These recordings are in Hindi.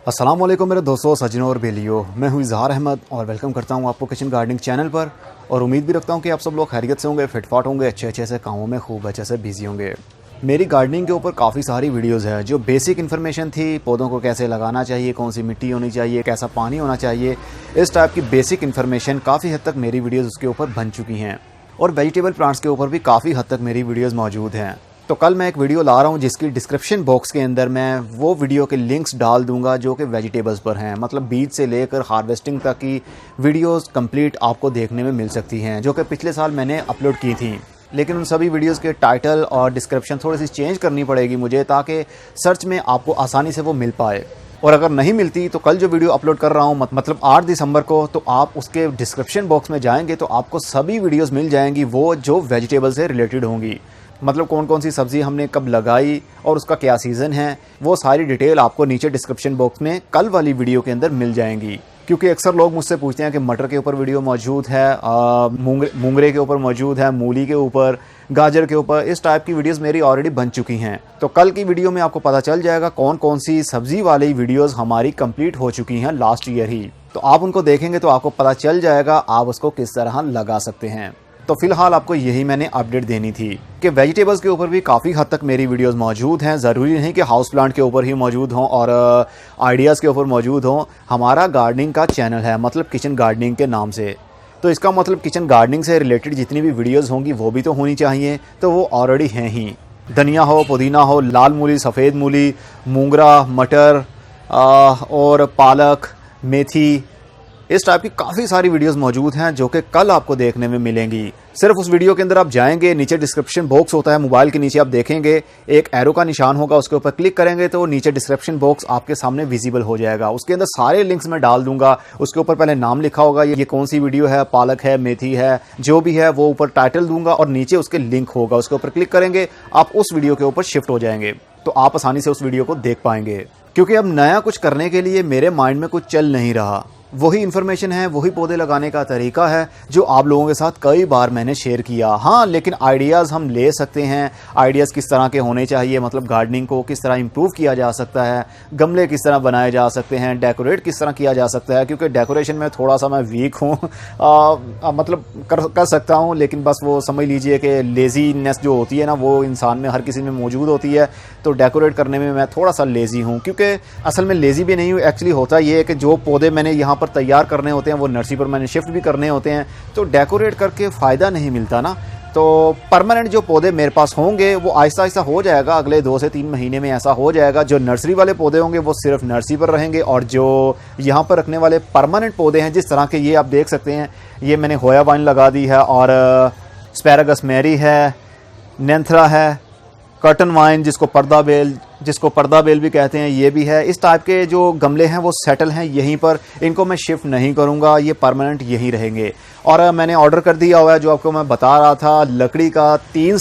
अस्सलाम वालेकुम मेरे दोस्तों, सज्जनों और बेलियों। मैं हूं इजहार अहमद और वेलकम करता हूं आपको किचन गार्डनिंग चैनल पर। और उम्मीद भी रखता हूं कि आप सब लोग खैरियत से होंगे, फिटफाट होंगे, अच्छे से कामों में खूब अच्छे से बिजी होंगे। मेरी गार्डनिंग के ऊपर काफ़ी सारी वीडियोज़ है जो बेसिक इन्फॉर्मेशन थी, पौधों को कैसे लगाना चाहिए, कौन सी मिट्टी होनी चाहिए, कैसा पानी होना चाहिए, इस टाइप की बेसिक इन्फॉर्मेशन काफ़ी हद तक मेरी वीडियोज़ उसके ऊपर बन चुकी हैं। और वेजिटेबल प्लांट्स के ऊपर भी काफ़ी हद तक मेरी वीडियोज़ मौजूद हैं। तो कल मैं एक वीडियो ला रहा हूँ जिसकी डिस्क्रिप्शन बॉक्स के अंदर मैं वो वीडियो के लिंक्स डाल दूंगा जो कि वेजिटेबल्स पर हैं। मतलब बीज से लेकर हार्वेस्टिंग तक की वीडियोस कंप्लीट आपको देखने में मिल सकती हैं, जो कि पिछले साल मैंने अपलोड की थी। लेकिन उन सभी वीडियोस के टाइटल और डिस्क्रिप्शन थोड़ी सी चेंज करनी पड़ेगी मुझे, ताकि सर्च में आपको आसानी से वो मिल पाए। और अगर नहीं मिलती तो कल जो वीडियो अपलोड कर रहा हूँ मतलब 8 दिसंबर को, तो आप उसके डिस्क्रिप्शन बॉक्स में जाएंगे तो आपको सभी वीडियोज़ मिल जाएंगी वो जो वेजिटेबल से रिलेटेड होंगी। मतलब कौन कौन सी सब्ज़ी हमने कब लगाई और उसका क्या सीज़न है, वो सारी डिटेल आपको नीचे डिस्क्रिप्शन बॉक्स में कल वाली वीडियो के अंदर मिल जाएंगी। क्योंकि अक्सर लोग मुझसे पूछते हैं कि मटर के ऊपर वीडियो मौजूद है, मूंगरे के ऊपर मौजूद है, मूली के ऊपर, गाजर के ऊपर, इस टाइप की वीडियोस मेरी ऑलरेडी बन चुकी हैं। तो कल की वीडियो में आपको पता चल जाएगा कौन कौन सी सब्ज़ी वाली वीडियोस हमारी कंप्लीट हो चुकी हैं लास्ट ईयर ही। तो आप उनको देखेंगे तो आपको पता चल जाएगा आप उसको किस तरह लगा सकते हैं। तो फिलहाल आपको यही मैंने अपडेट देनी थी कि वेजिटेबल्स के ऊपर भी काफ़ी हद तक मेरी वीडियोस मौजूद हैं। ज़रूरी नहीं कि हाउस प्लांट के ऊपर ही मौजूद हों और आइडियाज़ के ऊपर मौजूद हों। हमारा गार्डनिंग का चैनल है, मतलब किचन गार्डनिंग के नाम से। तो इसका मतलब किचन गार्डनिंग से रिलेटेड जितनी भी वीडियोज़ होंगी वो भी तो होनी चाहिए, तो वो ऑलरेडी हैं ही। धनिया हो, पुदीना हो, लाल मूली, सफ़ेद मूली, मूंगरा, मटर और पालक, मेथी, इस टाइप की काफ़ी सारी वीडियोस मौजूद हैं जो कि कल आपको देखने में मिलेंगी। सिर्फ उस वीडियो के अंदर आप जाएंगे, नीचे डिस्क्रिप्शन बॉक्स होता है, मोबाइल के नीचे आप देखेंगे एक एरो का निशान होगा, उसके ऊपर क्लिक करेंगे तो नीचे डिस्क्रिप्शन बॉक्स आपके सामने विजिबल हो जाएगा। उसके अंदर सारे लिंक्स मैं डाल दूंगा। उसके ऊपर पहले नाम लिखा होगा, ये कौन सी वीडियो है, पालक है, मेथी है, जो भी है वो ऊपर टाइटल दूंगा और नीचे उसके लिंक होगा। उसके ऊपर क्लिक करेंगे, आप उस वीडियो के ऊपर शिफ्ट हो जाएंगे तो आप आसानी से उस वीडियो को देख पाएंगे। क्योंकि अब नया कुछ करने के लिए मेरे माइंड में कुछ चल नहीं रहा। वही इन्फॉर्मेशन है, वही पौधे लगाने का तरीका है जो आप लोगों के साथ कई बार मैंने शेयर किया। हाँ, लेकिन आइडियाज़ हम ले सकते हैं। आइडियाज़ किस तरह के होने चाहिए, मतलब गार्डनिंग को किस तरह इंप्रूव किया जा सकता है, गमले किस तरह बनाए जा सकते हैं, डेकोरेट किस तरह किया जा सकता है। क्योंकि डेकोरेशन में थोड़ा सा मैं वीक हूँ, मतलब कर सकता हूँ, लेकिन बस वो समझ लीजिए कि लेज़ीनेस जो होती है ना, वो इंसान में, हर किसी में मौजूद होती है। तो डेकोरेट करने में मैं थोड़ा सा लेज़ी हूँ। क्योंकि असल में लेज़ी भी नहीं हूँ, एक्चुअली होता ये है कि जो पौधे मैंने यहाँ पर तैयार करने होते हैं वो नर्सरी पर मैंने शिफ्ट भी करने होते हैं, तो डेकोरेट करके फ़ायदा नहीं मिलता ना। तो परमानेंट जो पौधे मेरे पास होंगे वो आहिस्ता आहिस्ता हो जाएगा, अगले 2 से 3 महीने में ऐसा हो जाएगा। जो नर्सरी वाले पौधे होंगे वो सिर्फ नर्सरी पर रहेंगे, और जो यहाँ पर रखने वाले परमानेंट पौधे हैं, जिस तरह के ये आप देख सकते हैं, ये मैंने होया वाइन लगा दी है, और स्पैरागस मैरी है, नेंथरा है, कर्टन वाइन जिसको पर्दा बेल भी कहते हैं, ये भी है। इस टाइप के जो गमले हैं वो सेटल हैं यहीं पर, इनको मैं शिफ्ट नहीं करूंगा, ये परमानेंट यहीं रहेंगे। और मैंने ऑर्डर कर दिया हुआ है, जो आपको मैं बता रहा था, लकड़ी का 2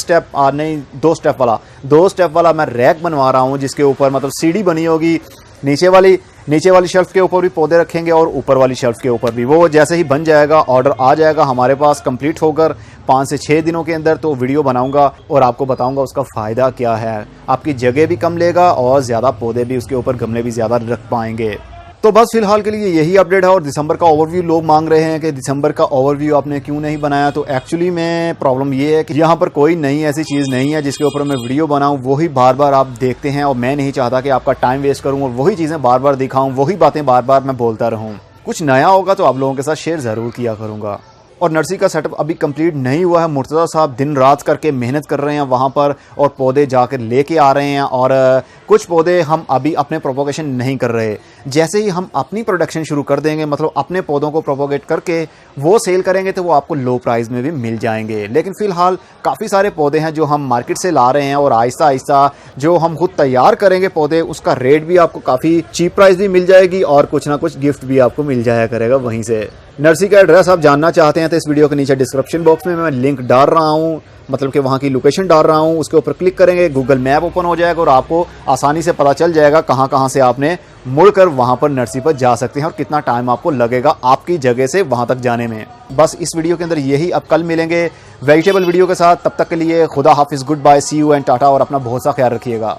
स्टेप वाला मैं रैक बनवा रहा हूँ, जिसके ऊपर मतलब सीढ़ी बनी होगी। नीचे वाली शेल्फ के ऊपर भी पौधे रखेंगे और ऊपर वाली शेल्फ के ऊपर भी। वो जैसे ही बन जाएगा, ऑर्डर आ जाएगा हमारे पास कंप्लीट होकर 5 से 6 दिनों के अंदर, तो वीडियो बनाऊंगा और आपको बताऊंगा उसका फ़ायदा क्या है। आपकी जगह भी कम लेगा और ज़्यादा पौधे भी उसके ऊपर, गमले भी ज़्यादा रख पाएंगे। तो बस फिलहाल के लिए यही अपडेट है। और दिसंबर का ओवरव्यू लोग मांग रहे हैं कि दिसंबर का ओवरव्यू आपने क्यों नहीं बनाया। तो एक्चुअली में प्रॉब्लम ये है कि यहाँ पर कोई नई ऐसी चीज़ नहीं है जिसके ऊपर मैं वीडियो बनाऊँ, वही बार बार आप देखते हैं, और मैं नहीं चाहता कि आपका टाइम वेस्ट करूँ और वही चीज़ें बार बार दिखाऊँ, वही बातें बार बार मैं बोलता रहूँ। कुछ नया होगा तो आप लोगों के साथ शेयर ज़रूर किया करूँगा। और नर्सरी का सेटअप अभी कंप्लीट नहीं हुआ है। मुर्तज़ा साहब दिन रात करके मेहनत कर रहे हैं वहाँ पर, और पौधे जाकर लेके आ रहे हैं। और कुछ पौधे हम अभी अपने प्रोपोगेशन नहीं कर रहे। जैसे ही हम अपनी प्रोडक्शन शुरू कर देंगे, मतलब अपने पौधों को प्रोपोगेट करके वो सेल करेंगे, तो वो आपको लो प्राइस में भी मिल जाएंगे। लेकिन फ़िलहाल काफ़ी सारे पौधे हैं जो हम मार्केट से ला रहे हैं, और आहिस्ता आहिस्ता जो हम खुद तैयार करेंगे पौधे, उसका रेट भी आपको काफ़ी चीप प्राइस भी मिल जाएगी, और कुछ ना कुछ गिफ्ट भी आपको मिल जाया करेगा वहीं से। नर्सरी का एड्रेस आप जानना चाहते हैं तो इस वीडियो के नीचे डिस्क्रिप्शन बॉक्स में मैं लिंक डाल रहा हूँ, मतलब कि वहाँ की लोकेशन डाल रहा हूँ। उसके ऊपर क्लिक करेंगे, गूगल मैप ओपन हो जाएगा और आपको आसानी से पता चल जाएगा कहाँ कहाँ से आपने मुड़कर वहाँ पर नर्सरी पर जा सकते हैं और कितना टाइम आपको लगेगा आपकी जगह से वहाँ तक जाने में। बस इस वीडियो के अंदर यही। अब कल मिलेंगे वेजिटेबल वीडियो के साथ, तब तक के लिए खुदा हाफिज़, good bye, see you and tata, और अपना बहुत सा ख्याल रखिएगा।